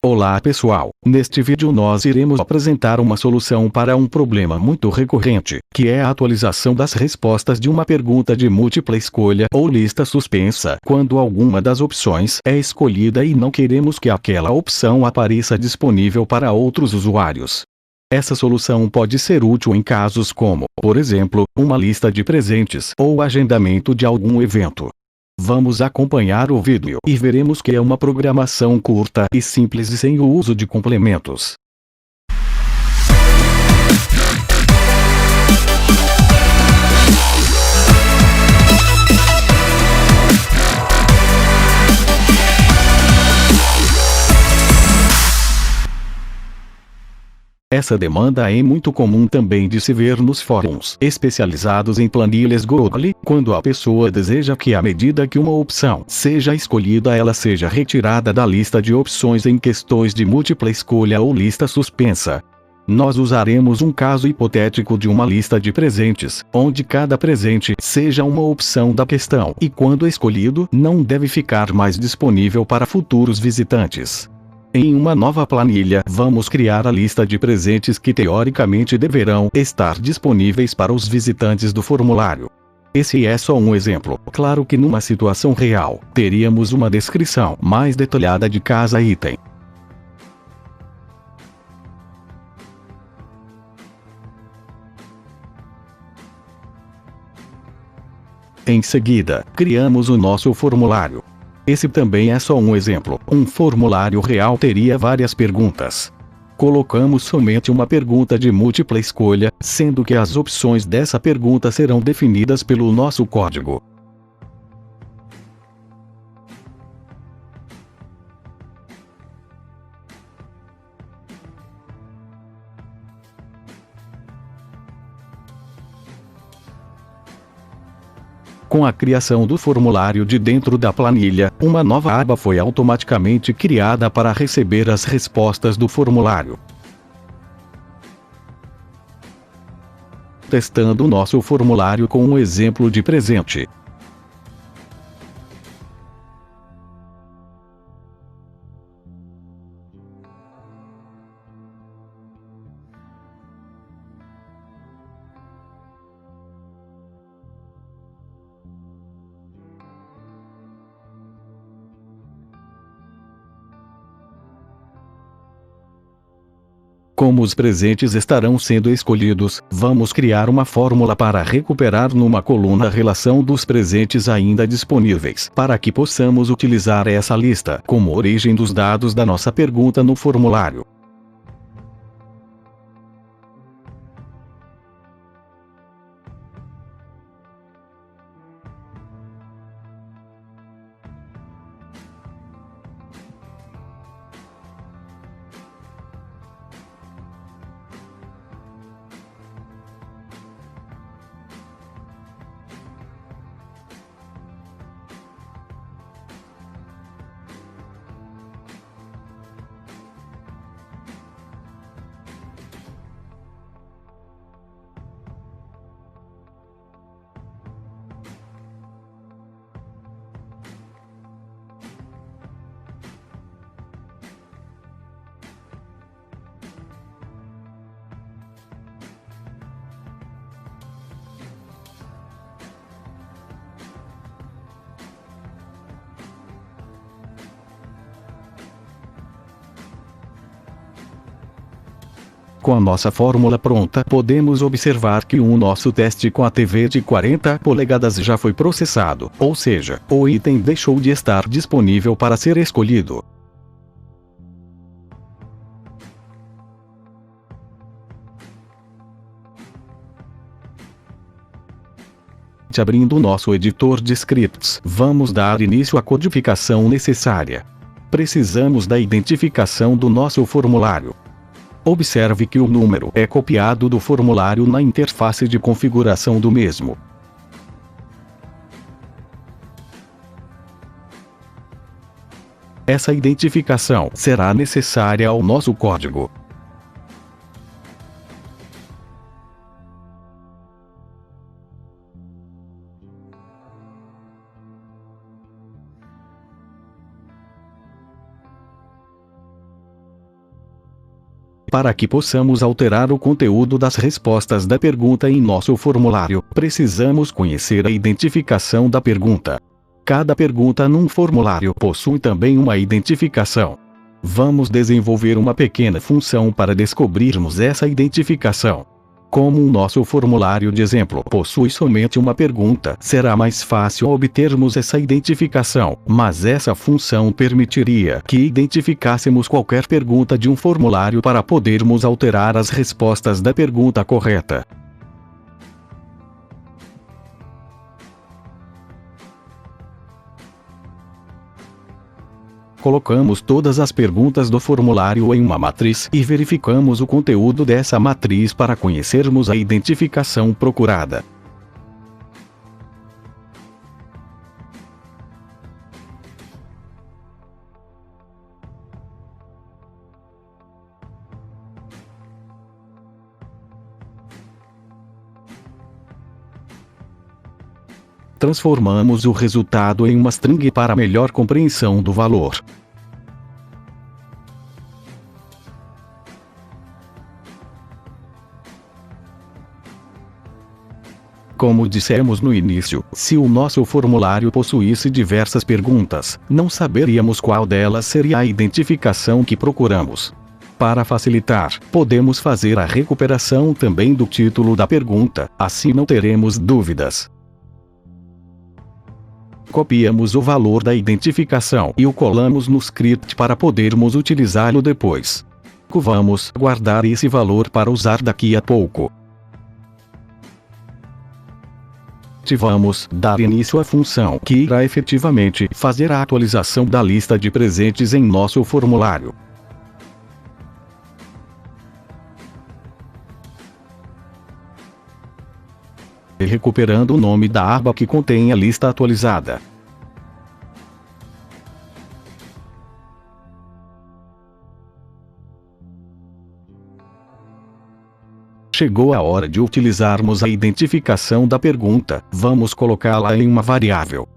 Olá pessoal, neste vídeo nós iremos apresentar uma solução para um problema muito recorrente, que é a atualização das respostas de uma pergunta de múltipla escolha ou lista suspensa, quando alguma das opções é escolhida e não queremos que aquela opção apareça disponível para outros usuários. Essa solução pode ser útil em casos como, por exemplo, uma lista de presentes ou agendamento de algum evento. Vamos acompanhar o vídeo e veremos que é uma programação curta e simples e sem o uso de complementos. Essa demanda é muito comum também de se ver nos fóruns especializados em planilhas Google, quando a pessoa deseja que à medida que uma opção seja escolhida ela seja retirada da lista de opções em questões de múltipla escolha ou lista suspensa. Nós usaremos um caso hipotético de uma lista de presentes, onde cada presente seja uma opção da questão e quando escolhido não deve ficar mais disponível para futuros visitantes. Em uma nova planilha, vamos criar a lista de presentes que teoricamente deverão estar disponíveis para os visitantes do formulário. Esse é só um exemplo. Claro que numa situação real, teríamos uma descrição mais detalhada de cada item. Em seguida, criamos o nosso formulário. Esse também é só um exemplo. Um formulário real teria várias perguntas. Colocamos somente uma pergunta de múltipla escolha, sendo que as opções dessa pergunta serão definidas pelo nosso código. Com a criação do formulário de dentro da planilha, uma nova aba foi automaticamente criada para receber as respostas do formulário. Testando nosso formulário com um exemplo de presente. Como os presentes estarão sendo escolhidos, vamos criar uma fórmula para recuperar numa coluna a relação dos presentes ainda disponíveis, para que possamos utilizar essa lista como origem dos dados da nossa pergunta no formulário. Com a nossa fórmula pronta, podemos observar que o nosso teste com a TV de 40 polegadas já foi processado, ou seja, o item deixou de estar disponível para ser escolhido. Abrindo o nosso editor de scripts, vamos dar início à codificação necessária. Precisamos da identificação do nosso formulário. Observe que o número é copiado do formulário na interface de configuração do mesmo. Essa identificação será necessária ao nosso código. Para que possamos alterar o conteúdo das respostas da pergunta em nosso formulário, precisamos conhecer a identificação da pergunta. Cada pergunta num formulário possui também uma identificação. Vamos desenvolver uma pequena função para descobrirmos essa identificação. Como o nosso formulário de exemplo possui somente uma pergunta, será mais fácil obtermos essa identificação, mas essa função permitiria que identificássemos qualquer pergunta de um formulário para podermos alterar as respostas da pergunta correta. Colocamos todas as perguntas do formulário em uma matriz e verificamos o conteúdo dessa matriz para conhecermos a identificação procurada. Transformamos o resultado em uma string para melhor compreensão do valor. Como dissemos no início, se o nosso formulário possuísse diversas perguntas, não saberíamos qual delas seria a identificação que procuramos. Para facilitar, podemos fazer a recuperação também do título da pergunta, assim não teremos dúvidas. Copiamos o valor da identificação e o colamos no script para podermos utilizá-lo depois. Vamos guardar esse valor para usar daqui a pouco. Vamos dar início à função que irá efetivamente fazer a atualização da lista de presentes em nosso formulário. Recuperando o nome da aba que contém a lista atualizada. Chegou a hora de utilizarmos a identificação da pergunta, vamos colocá-la em uma variável.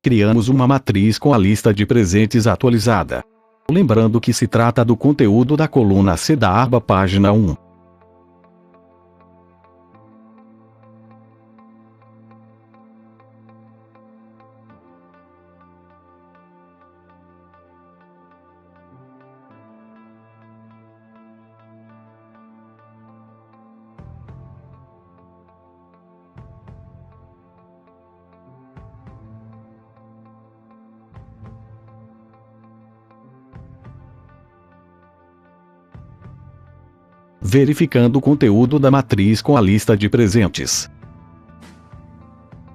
Criamos uma matriz com a lista de presentes atualizada. Lembrando que se trata do conteúdo da coluna C da aba página 1. Verificando o conteúdo da matriz com a lista de presentes.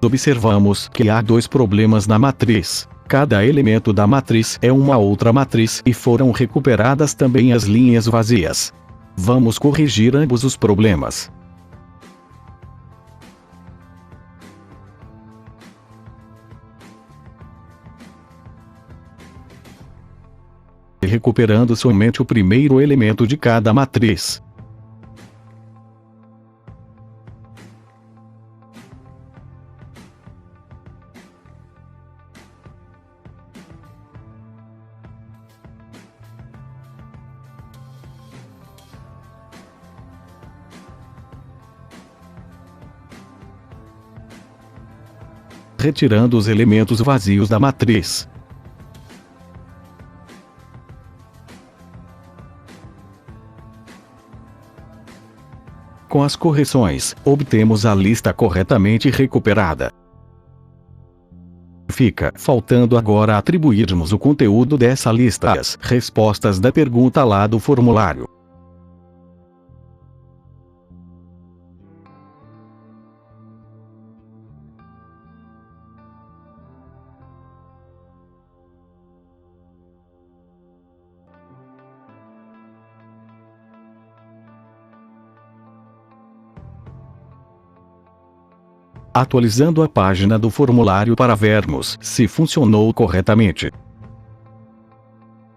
Observamos que há dois problemas na matriz. Cada elemento da matriz é uma outra matriz e foram recuperadas também as linhas vazias. Vamos corrigir ambos os problemas. Recuperando somente o primeiro elemento de cada matriz. Retirando os elementos vazios da matriz. Com as correções, obtemos a lista corretamente recuperada. Fica faltando agora atribuirmos o conteúdo dessa lista às respostas da pergunta lá do formulário. Atualizando a página do formulário para vermos se funcionou corretamente.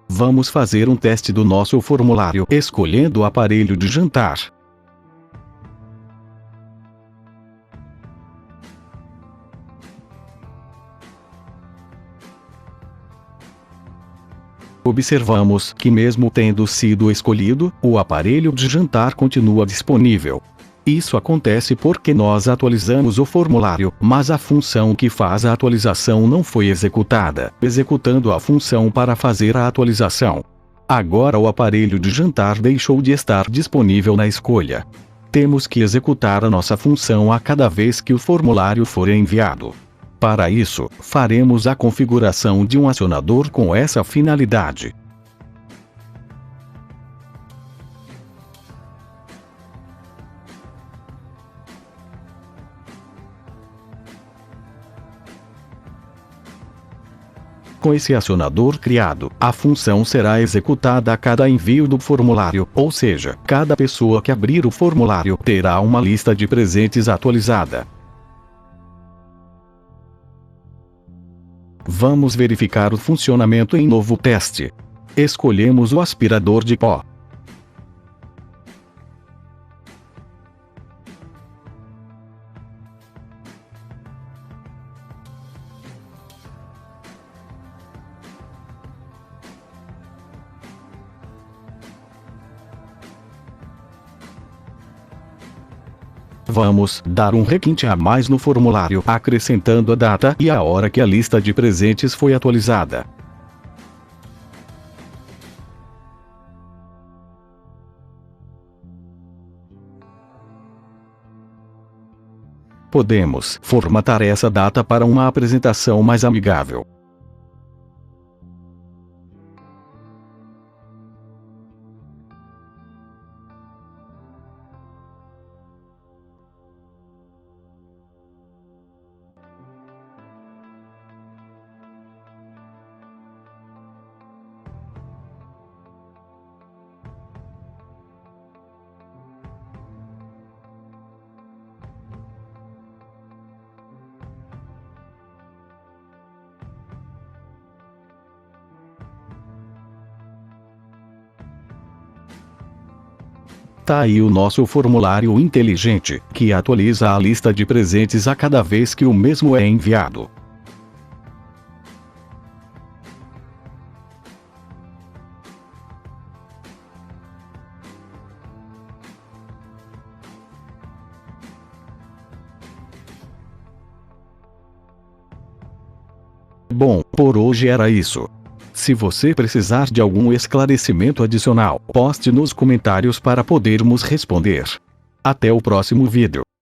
Vamos fazer um teste do nosso formulário escolhendo o aparelho de jantar. observamos que mesmo tendo sido escolhido, o aparelho de jantar continua disponível. Isso acontece porque nós atualizamos o formulário, mas a função que faz a atualização não foi executada, executando a função para fazer a atualização. Agora o aparelho de jantar deixou de estar disponível na escolha. Temos que executar a nossa função a cada vez que o formulário for enviado. Para isso, faremos a configuração de um acionador com essa finalidade. Com esse acionador criado, a função será executada a cada envio do formulário, ou seja, cada pessoa que abrir o formulário terá uma lista de presentes atualizada. Vamos verificar o funcionamento em novo teste. Escolhemos o aspirador de pó. Vamos dar um requinte a mais no formulário, acrescentando a data e a hora que a lista de presentes foi atualizada. Podemos formatar essa data para uma apresentação mais amigável. Tá aí o nosso formulário inteligente, que atualiza a lista de presentes a cada vez que o mesmo é enviado. Bom, por hoje era isso. Se você precisar de algum esclarecimento adicional, poste nos comentários para podermos responder. Até o próximo vídeo.